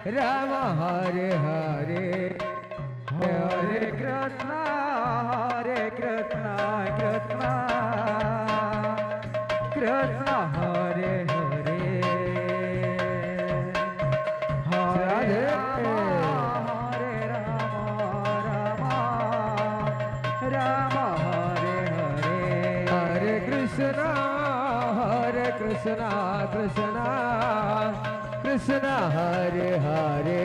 Ram Hare Hare Hare Krishna Krishna Krishna Hare Hare Hare Rama Rama Hare Hare Hare Krishna Krishna Krishna Hare Hare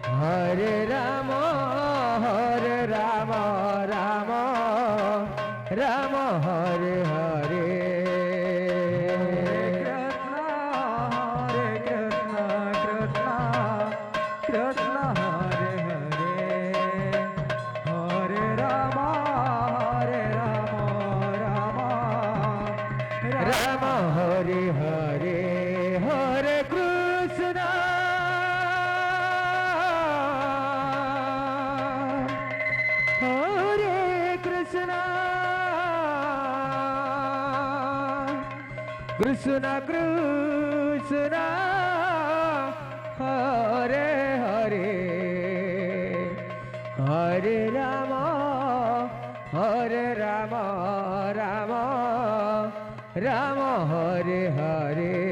Hare Rama Rama Rama Hare Hare Krishna Krishna Hare Hare Hare Rama Rama Hare Hare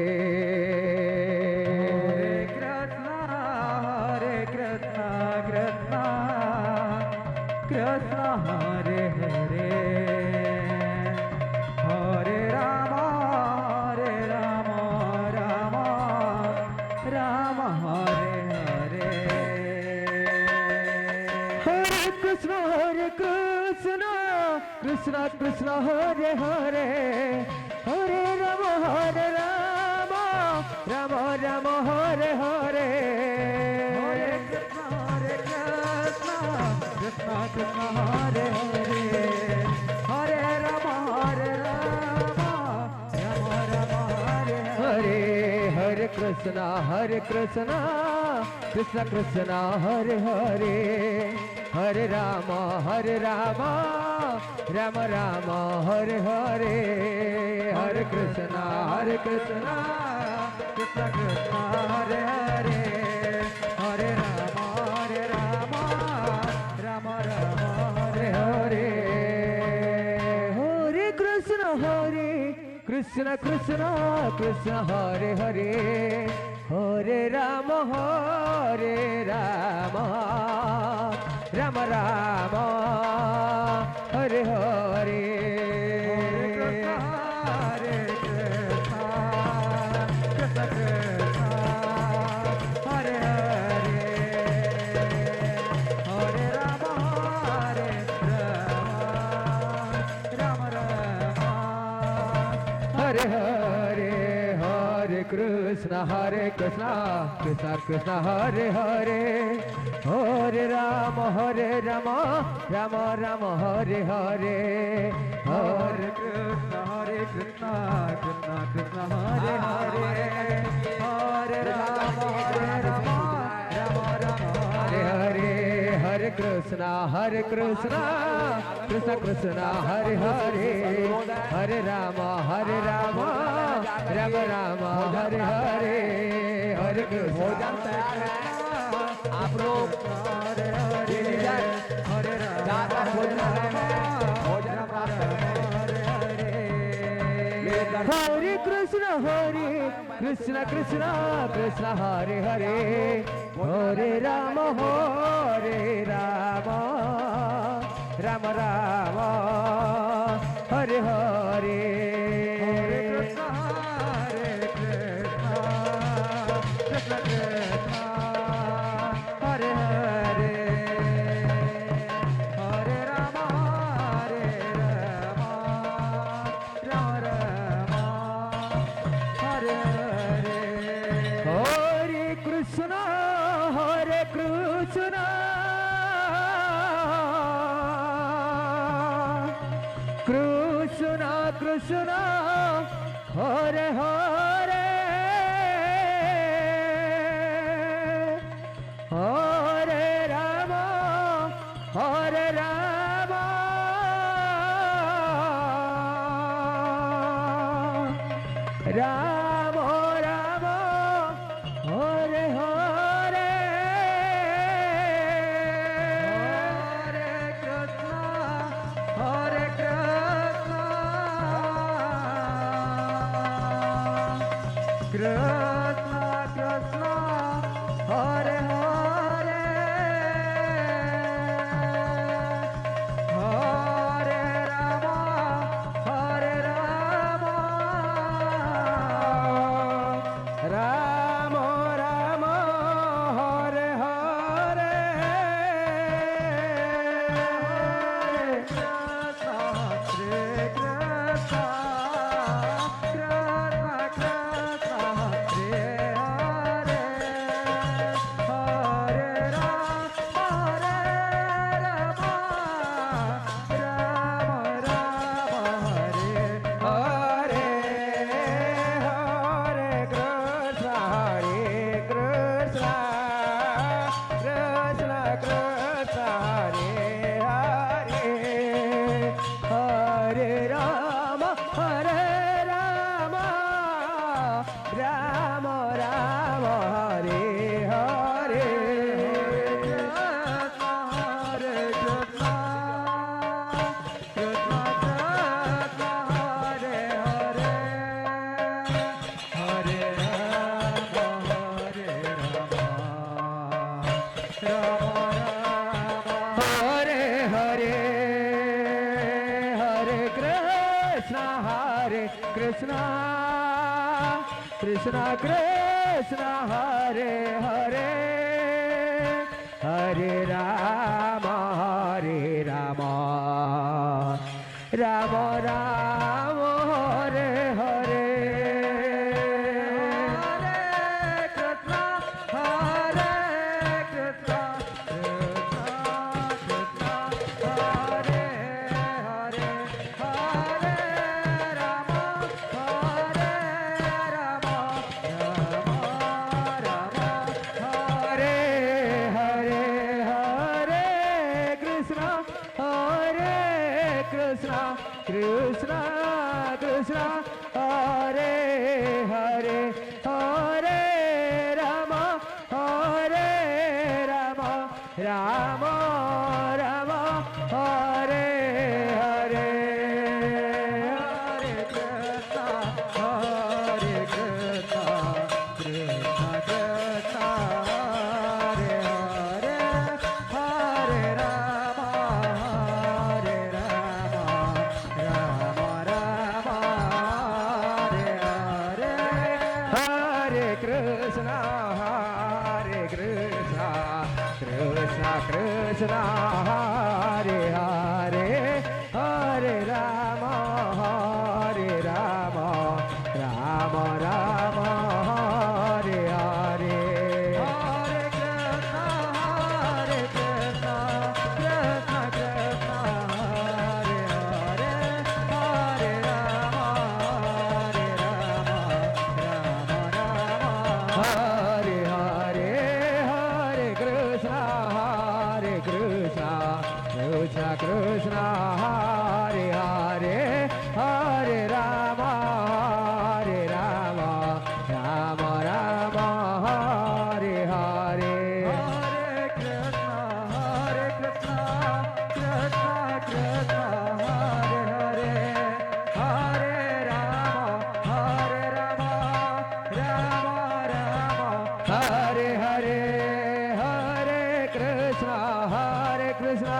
Hare Krishna Krishna Krishna Hare Hare Hare Rama Rama Rama Hare Hare Krishna Krishna Hare Hare Hare Rama Rama Hare Hare Hare Krishna Krishna Krishna Hare Hare Hare Rama Rama Hare Hare Hare Krishna Krishna Krishna Hare Hare Hare Rama Rama Hare Hare Krishna Krishna Krishna Hare Hare Hare Rama Rama Hare Hare Hare Krishna Krishna Krishna Hare Hare Hare Rama Rama Hare Hare Hare Krishna Krishna Krishna Hare Hare Hare Rama Rama Hare Hare Hare Krishna Krishna Hare Hare Hare Rama Rama Hare Hare Hare Krishna Krishna Krishna Hare Hare Hare Rama Rama Hare Hare Hare Krishna Krishna Krishna Hare Hare Hare Rama Rama Hare Hare Hare Krishna Krishna Krishna Hare Hare Hare Rama Rama Hare Hare Hare Krishna आप लोग Hare जाकर भोजन भोजन प्राप्त Hare Krishna Krishna Hare Hare Hare Rama Rama Hare Hare Hare Krishna Krishna Hare Hare Hare Rama Rama Hare Hare Hare Krishna Krishna Hare Hare Hare Rama Rama Hare Krishna Krishna Hare Hare Hare Rama Hare Rama Rama Rama Hare Hare Krishna Hare Krishna Hare Rama, Hare Rama, Rama Rama, Hare Hare. Hare Krishna, Krishna Krishna, Hare Hare, Hare Rama, Hare Rama, Rama Rama, Hare Hare. Hare Krishna, Hare Krishna, Krishna Krishna, Hare Hare, Hare Rama, Hare Rama, Rama Rama, Hare Hare. Hare Krishna, Hare Krishna, Krishna Krishna, Hare Hare, Hare Rama, Hare Rama, Rama Rama, Hare Hare, Hare Krishna, Hare Krishna, Krishna Krishna, Hare Hare, Hare Rama, Hare Rama, Rama Rama, Hare Hare. Hare Krishna, Hare Krishna, Krishna Krishna, Hare Hare, Hare Rama, Hare Rama, Rama Rama, Hare Hare. Hare Krishna, Hare Krishna, Krishna Krishna, Hare Hare, Hare Rama, Hare Rama, Rama Rama, Hare Hare. Hare Krishna, Hare Krishna, Krishna Krishna, Hare Hare, Hare Rama, Hare Rama, Rama Rama, Hare Hare. Hare Krishna, Hare Krishna, Krishna Krishna, Hare Hare, Hare Rama, Hare Rama, Rama Rama, Hare Hare. Hare Krishna, Hare Krishna, Krishna Krishna, Hare Hare, Hare Rama, Hare Rama, Rama Rama, Hare Hare. Hare Krishna, Hare Krishna,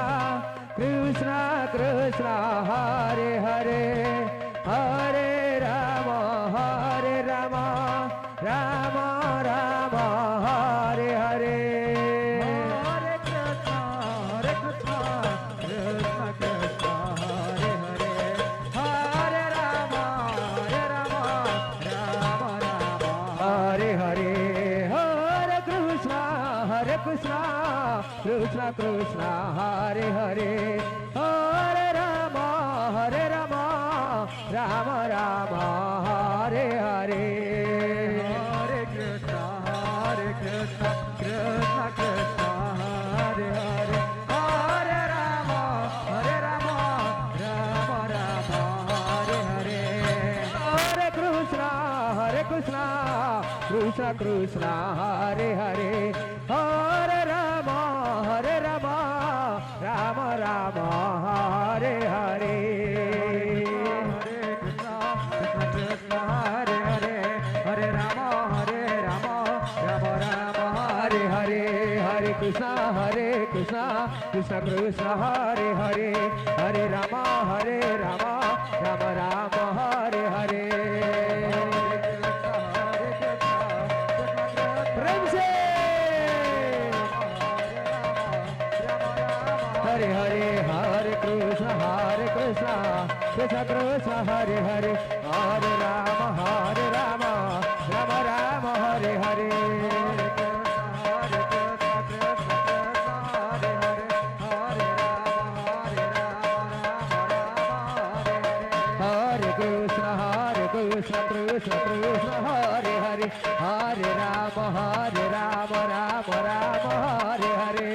Krishna Krishna, Hare Hare, Hare Rama, Hare Rama, Rama Rama, Hare Hare. Hare Krishna, Hare Krishna, Krishna Krishna, Hare Hare, Hare Rama, Hare Rama, Rama Rama, Hare Hare. Hare Krishna, Hare Krishna, Krishna Krishna, Hare Hare, Hare Rama, Hare Rama, Rama Rama, Hare Hare. Hare Krishna, Hare Krishna, Krishna Krishna, Hare Hare, Hare Rama, Hare Rama, Rama Rama, Hare Hare. Hare Krishna, Hare Krishna, Krishna Krishna, Hare Hare, Hare Rama, Hare Rama, Rama Rama, Hare Hare. Hare Krishna, Krishna Krishna, Hare Hare, Hare Rama, Krishna Krishna Hare Hare Hare Rama Rama Rama Hare Hare प्रेम से हरे हरे हरे कृष्ण कृष्ण कृष्ण हरे हरे हरे राम राम राम हरे हरे हरे कृष्ण कृष्ण कृष्ण हरे हरे हरे राम राम राम हरे हरे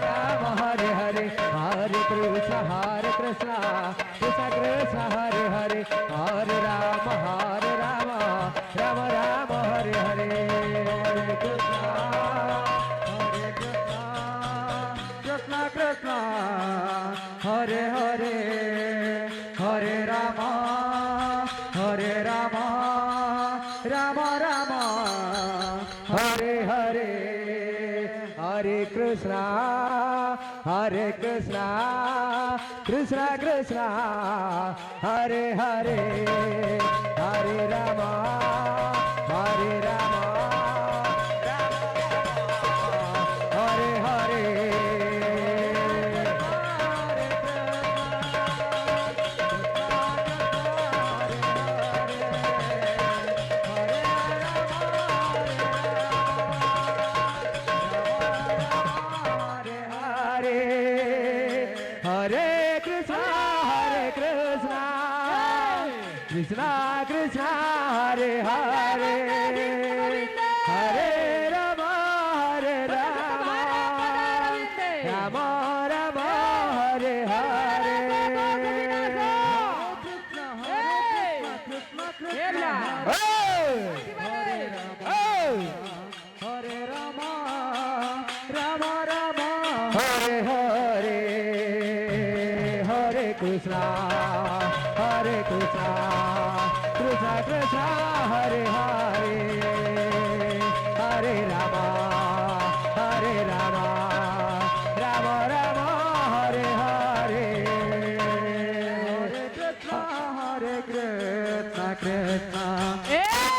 राम हरे हरे हरे कृष्ण कृष्ण कृष्ण हरे हरे हरे राम राम राम हरे हरे कृष्ण कृष्ण हरे हरे हरे राम राम राम हरे हरे हरे कृष्ण कृष्ण कृष्ण हरे हरे हरे राम हरे हरे हरे हरे कृष्ण कृष्ण कृष्ण हरे हरे हरे राम राम हरे हरे हरे राम हरे हरे हरे कृष्ण कृष्ण कृष्ण हरे हरे हरे राम राम राम हरे हरे हरे कृष्ण कृष्ण